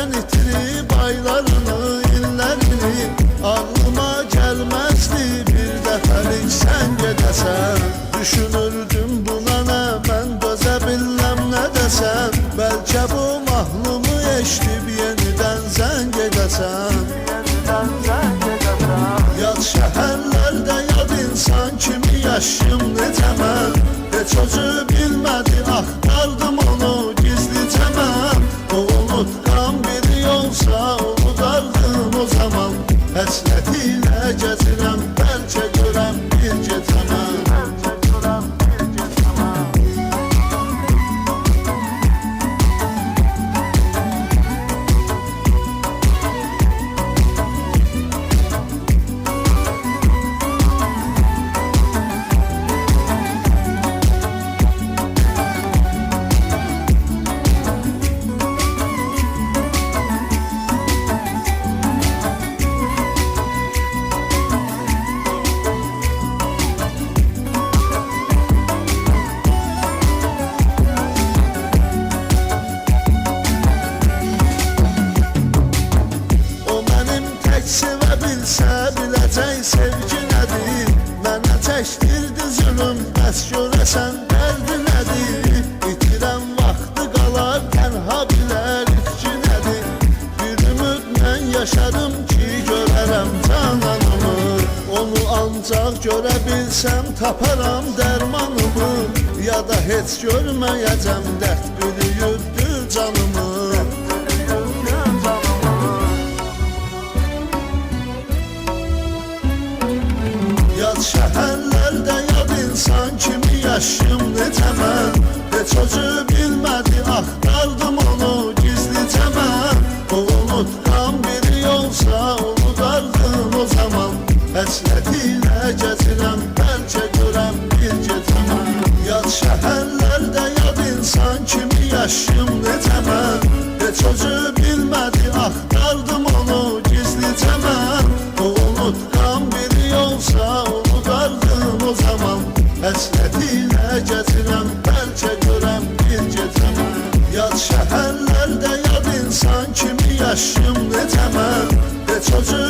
ben itirib aylarını, illərini. Ağlıma gəlməzdi bir dəfəlik sən gedəsən. Düşünürdüm buna nə, mən dözə bilməm nə desəm. Bəlkə bu mahnımı eşidib yenidən zəng edəsən. Yad şəhərlərdə yad insan kimi yaşım necə mən. Heç özü bilmədi, axtardım onu gizlicə mən. O unutqan biri olsa unudardım o zaman. Həsrətilə gəzirəm, bəlkə görəm bir gecə mən. Sevə bilsə biləcək sevgi nədir. Mənə çəkdirdi zülüm, bəs görəsən dərdi nədir. İtirən vaxtı qalar, tənha bilər itki nədir. Bir ümid mən yaşadım ki, görərəm cananımı. Onu ancaq görə bilsəm, taparam dərmanımı. Ya da heç görməyəcəm, dərd bürüyübdür canımı. Yad şəhərlərdə yad insan kimi yaşım necə mən. Heç özü bilmədi, axtardım onu gizlicə mən. O unutqan biri olsa unudardım o zaman. Həsrətilə gəzirəm, bəlkə görəm bir gecə mən. Yad şəhərlərdə yad insan kimi yaşım necə mən. Heç özü bilmədi, axtardım onu gizlicə mən. O unutqan biri olsa unudardım o zaman. Həsrətilə gəzirəm, bəlkə görəm bir gecə mən. Yad şəhərlərdə yad insan kimi yaşım necə mən. Heç özü